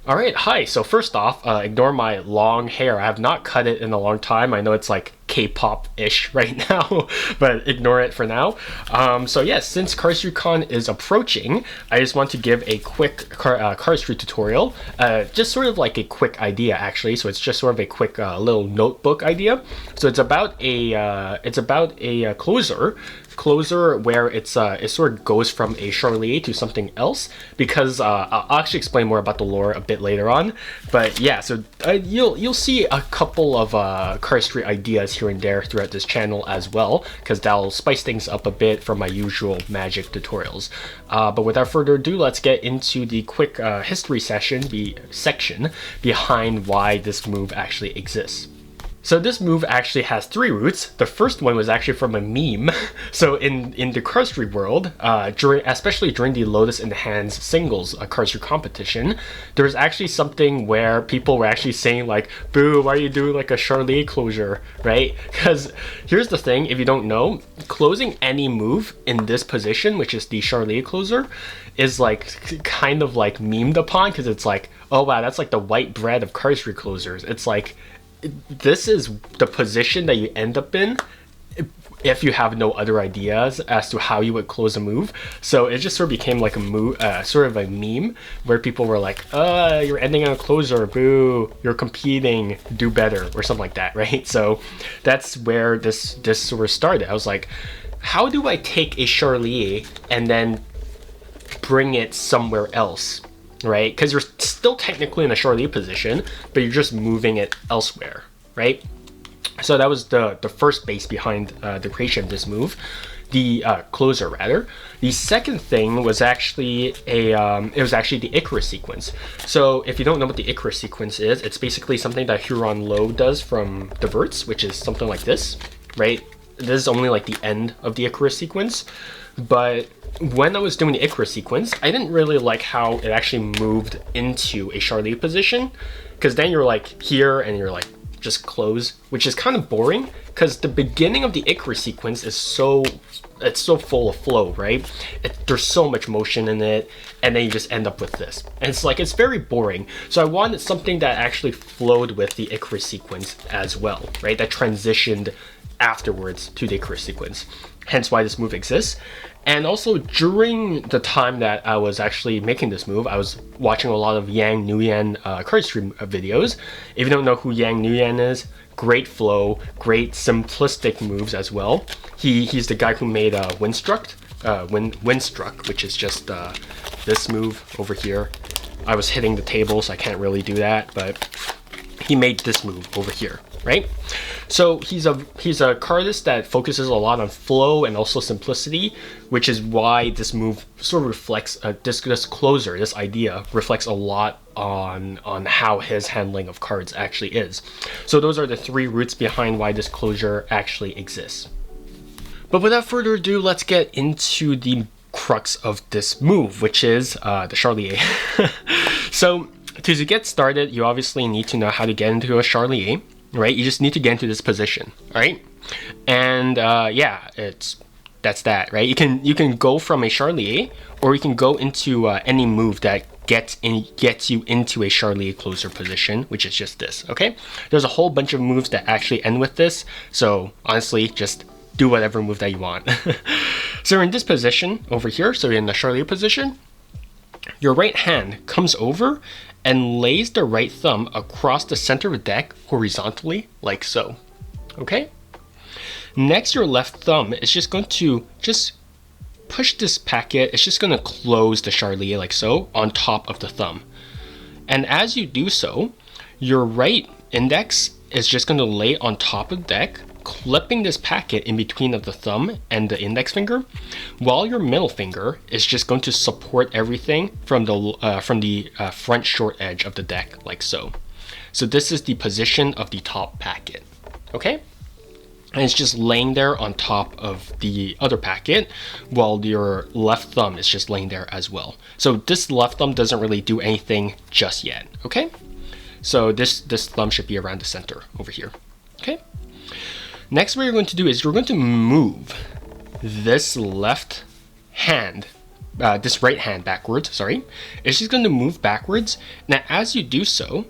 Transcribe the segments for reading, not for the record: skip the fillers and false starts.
All right, hi. So first off, ignore my long hair. I have not cut it in a long time. I know it's like K-pop-ish right now, but ignore it for now. So yes, since CardistryCon is approaching, I just want to give a quick cardistry tutorial. Just sort of like a quick idea, actually. So it's just sort of a quick little notebook idea. So it's about a closer where it sort of goes from a Charlier to something else, because I'll actually explain more about the lore a bit later on. But yeah, so you'll see a couple of cardistry ideas here and there throughout this channel as well, because that'll spice things up a bit from my usual magic tutorials. But without further ado, let's get into the quick history section behind why this move actually exists. So this move actually has three roots. The first one was actually from a meme. So in the cardistry world, especially during the Lotus in the Hands singles cardistry competition, there was actually something where people were actually saying like, "Boo, why are you doing like a Charlier closure?" Right? Because here's the thing: if you don't know, closing any move in this position, which is the Charlier closer, is like kind of like memed upon, because it's like, oh wow, that's like the white bread of cardistry closers. It's like, this is the position that you end up in if you have no other ideas as to how you would close a move. So it just sort of became like a move, sort of a meme where people were like, you're ending on a closer, boo, you're competing, do better, or something like that, right? So that's where this sort of started. I was like, how do I take a Charlier and then bring it somewhere else? Right? Because you're still technically in a Charlier position, but you're just moving it elsewhere, right? So that was the first base behind the creation of this move, the closer rather. The second thing was actually it was actually the Icarus sequence. So if you don't know what the Icarus sequence is, it's basically something that Huron Low does from the Verts, which is something like this, right? This is only like the end of the Icarus sequence. But when I was doing the Icarus sequence, I didn't really like how it actually moved into a Charlier position, because then you're like here and you're like just close, which is kind of boring, because the beginning of the Icarus sequence is so full of flow, right? There's so much motion in it, and then you just end up with this, and it's like, it's very boring. So I wanted something that actually flowed with the Icarus sequence as well, right? That transitioned afterwards to the Icarus sequence, hence why this move exists. And also, during the time that I was actually making this move, I was watching a lot of Yang Nguyen cardistry videos. If you don't know who Yang Nguyen is, great flow, great simplistic moves as well. He's the guy who made Windstruck, which is just this move over here. I was hitting the table, so I can't really do that, but he made this move over here, right? So he's a cardist that focuses a lot on flow and also simplicity, which is why this move sort of reflects this closer, this idea reflects a lot on how his handling of cards actually is. So those are the three roots behind why this closure actually exists. But without further ado, let's get into the crux of this move, which is the Charlier. So to get started, you obviously need to know how to get into a Charlier, right? You just need to get into this position, right? And yeah, that's that, right? You can go from a Charlier, or you can go into any move that gets you into a Charlier closer position, which is just this, okay? There's a whole bunch of moves that actually end with this, so honestly, just do whatever move that you want. So in this position over here, so you're in the Charlier position, your right hand comes over and lays the right thumb across the center of the deck horizontally, like so, okay? Next, your left thumb is just going to push this packet. It's just going to close the Charlier like so on top of the thumb. And as you do so, your right index is just going to lay on top of the deck, clipping this packet in between of the thumb and the index finger, while your middle finger is just going to support everything from the front short edge of the deck, like so. So this is the position of the top packet, okay? And it's just laying there on top of the other packet, while your left thumb is just laying there as well. So this left thumb doesn't really do anything just yet, okay? So this thumb should be around the center over here, okay? Next, what you're going to do is you're going to move this left hand this right hand backwards, sorry, it's just going to move backwards. Now, as you do so,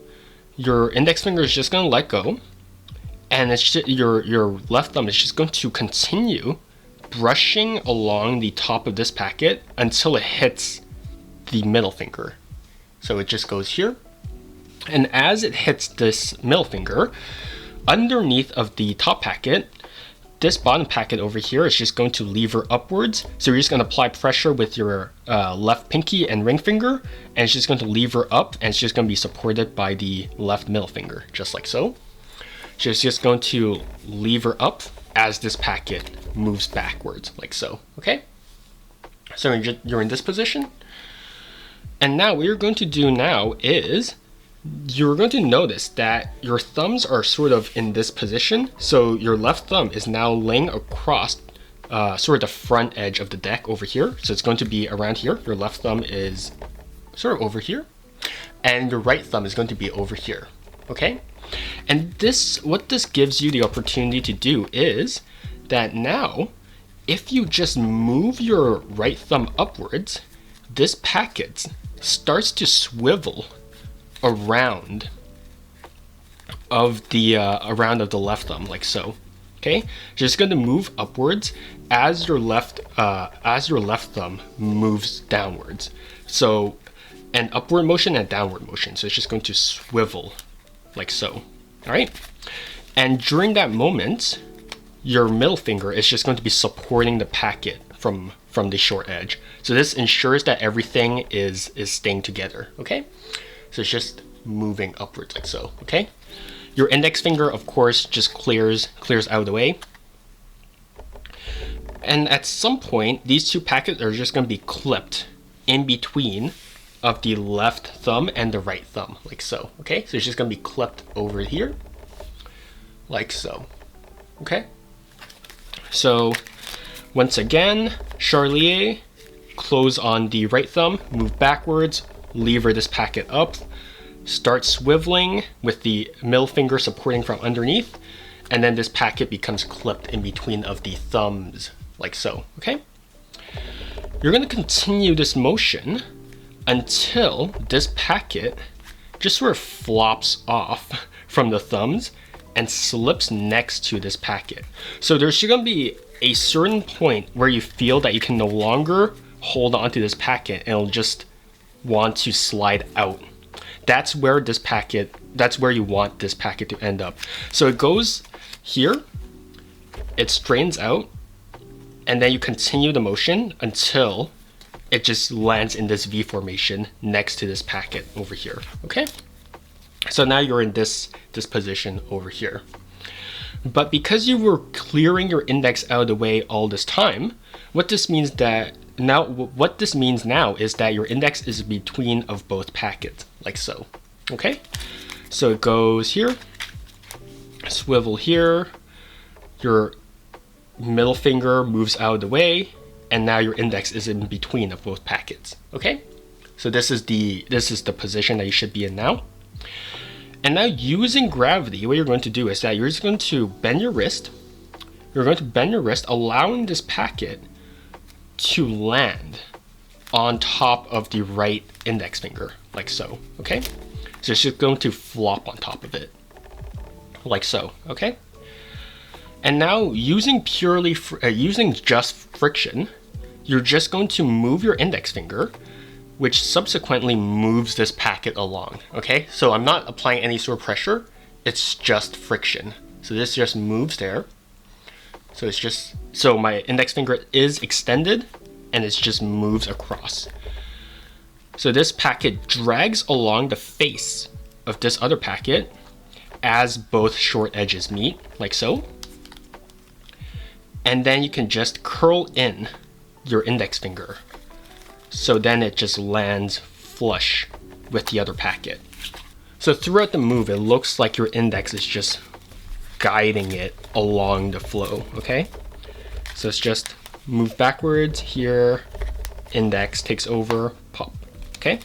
your index finger is just going to let go, and it's just, your left thumb is just going to continue brushing along the top of this packet until it hits the middle finger. So it just goes here, and as it hits this middle finger, underneath of the top packet, this bottom packet over here is just going to lever upwards. So you're just going to apply pressure with your left pinky and ring finger, and it's just going to lever up, and it's just going to be supported by the left middle finger, just like so. So it's just going to lever up as this packet moves backwards, like so, okay? So you're in this position. And now what you're going to do now is you're going to notice that your thumbs are sort of in this position. So your left thumb is now laying across sort of the front edge of the deck over here. So it's going to be around here. Your left thumb is sort of over here, and your right thumb is going to be over here, okay? And what this gives you the opportunity to do is that now, if you just move your right thumb upwards, this packet starts to swivel around of the left thumb, like so. Okay, just going to move upwards as your left thumb moves downwards. So an upward motion and downward motion. So it's just going to swivel like so. All right, and during that moment, your middle finger is just going to be supporting the packet from the short edge. So this ensures that everything is staying together. Okay, so it's just moving upwards like so. Okay, your index finger, of course, just clears out of the way. And at some point, these two packets are just going to be clipped in between of the left thumb and the right thumb, like so. Okay, so it's just going to be clipped over here, like so. Okay, so once again, Charlier, close on the right thumb, move backwards, lever this packet up, start swiveling with the middle finger supporting from underneath, and then this packet becomes clipped in between of the thumbs, like so. Okay, you're going to continue this motion until this packet just sort of flops off from the thumbs and slips next to this packet. So there's going to be a certain point where you feel that you can no longer hold on to this packet and it'll just want to slide out. That's where you want this packet to end up. So it goes here, it straightens out, and then you continue the motion until it just lands in this V formation next to this packet over here. Okay, so now you're in this position over here. But because you were clearing your index out of the way all this time, what this means now is that your index is between of both packets, like so. Okay, so it goes here, swivel here, your middle finger moves out of the way, and now your index is in between of both packets. Okay, so this is the position that you should be in now. And now, using gravity, what you're going to do is that you're just going to bend your wrist. You're going to bend your wrist, allowing this packet to land on top of the right index finger, like so. Okay, so it's just going to flop on top of it, like so. Okay, and now using just friction, you're just going to move your index finger, which subsequently moves this packet along. Okay, so I'm not applying any sort of pressure, it's just friction. So this just moves there. So it's just, so my index finger is extended and it just moves across. So this packet drags along the face of this other packet as both short edges meet, like so. And then you can just curl in your index finger. So then it just lands flush with the other packet. So throughout the move, it looks like your index is just guiding it along the flow, okay? So it's just move backwards here, index takes over, pop, okay?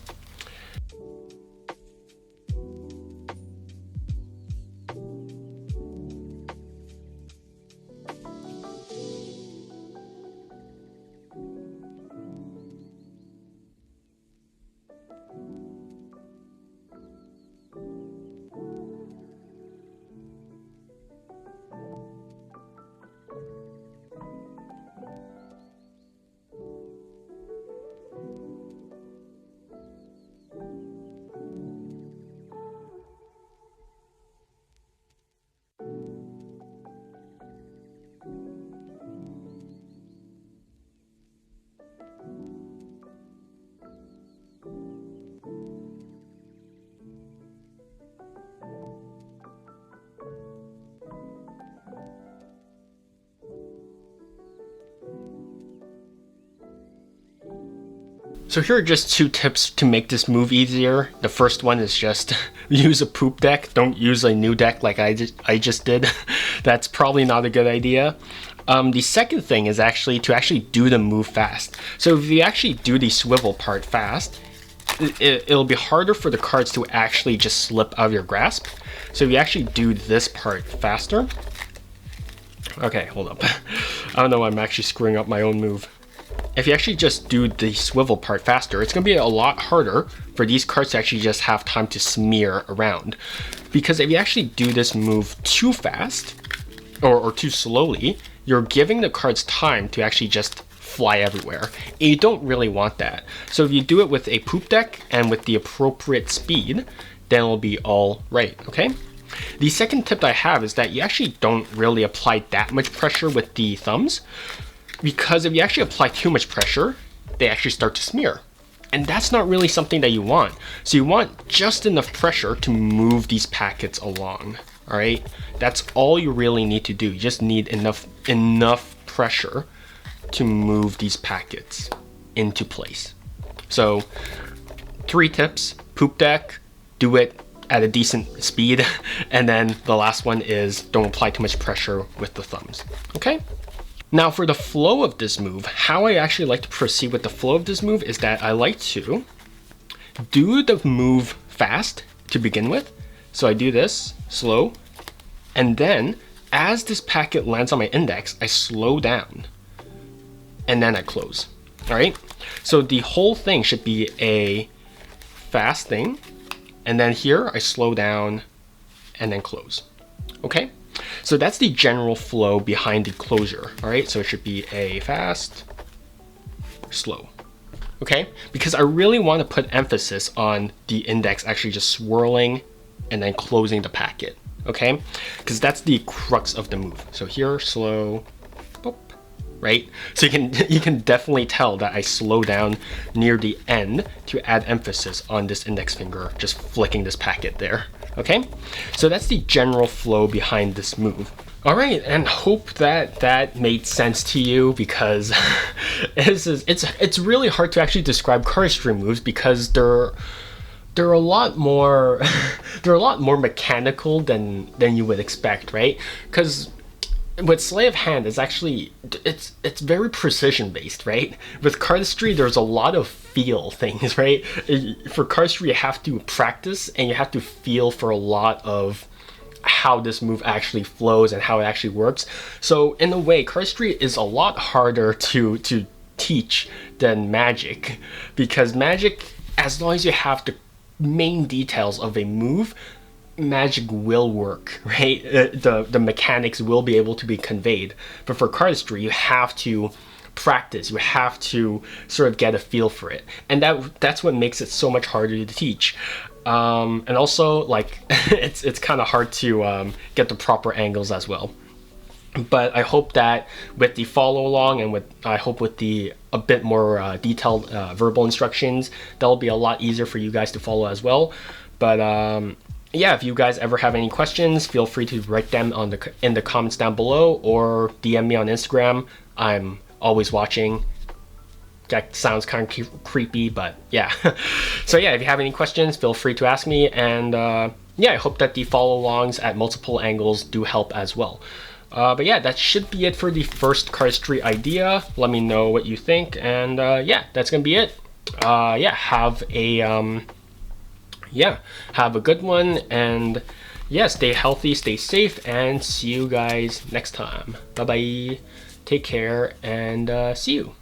So here are just 2 tips to make this move easier. The first one is just use a poop deck. Don't use a new deck like I just did. That's probably not a good idea. The second thing is actually to do the move fast. So if you actually do the swivel part fast, it'll be harder for the cards to actually just slip out of your grasp. So if you actually do this part faster. Okay, hold up. I don't know, I'm actually screwing up my own move. If you actually just do the swivel part faster, it's going to be a lot harder for these cards to actually just have time to smear around. Because if you actually do this move too fast, or too slowly, you're giving the cards time to actually just fly everywhere. And you don't really want that. So if you do it with a poop deck and with the appropriate speed, then it'll be all right, okay? The second tip I have is that you actually don't really apply that much pressure with the thumbs, because if you actually apply too much pressure, they actually start to smear. And that's not really something that you want. So you want just enough pressure to move these packets along, all right? That's all you really need to do. You just need enough pressure to move these packets into place. So 3 tips: poop deck, do it at a decent speed, and then the last one is don't apply too much pressure with the thumbs, okay? Now for the flow of this move, how I actually like to proceed with the flow of this move is that I like to do the move fast to begin with. So I do this slow, and then as this packet lands on my index, I slow down, and then I close, all right? So the whole thing should be a fast thing, and then here I slow down and then close, okay? So that's the general flow behind the closure, all right? So it should be a fast, slow, okay? Because I really want to put emphasis on the index actually just swirling and then closing the packet, okay? Because that's the crux of the move. So here, slow, boop, right? So you can definitely tell that I slow down near the end to add emphasis on this index finger, just flicking this packet there. Okay, so that's the general flow behind this move. All right, and hope that made sense to you, because it's really hard to actually describe cardistry moves because they're a lot more mechanical than you would expect, right? Because with sleight of hand, it's very precision based, right? With cardistry, there's a lot of feel things, right? For cardistry, you have to practice and you have to feel for a lot of how this move actually flows and how it actually works. So in a way, cardistry is a lot harder to teach than magic, because magic, as long as you have the main details of a move, magic will work, right? The mechanics will be able to be conveyed. But for cardistry, you have to practice, you have to sort of get a feel for it, and that's what makes it so much harder to teach. And also, like, it's kind of hard to get the proper angles as well. But I hope that with the follow along and with the a bit more detailed verbal instructions, that'll be a lot easier for you guys to follow as well. But yeah, if you guys ever have any questions, feel free to write them in the comments down below, or DM me on Instagram. I'm always watching. That sounds kind of creepy, but yeah. So yeah, if you have any questions, feel free to ask me. And yeah, I hope that the follow-alongs at multiple angles do help as well. But yeah, that should be it for the first cardistry idea. Let me know what you think, and yeah, that's gonna be it. Yeah, have a good one, and yeah, stay healthy, stay safe, and see you guys next time. Bye bye. Take care, and see you.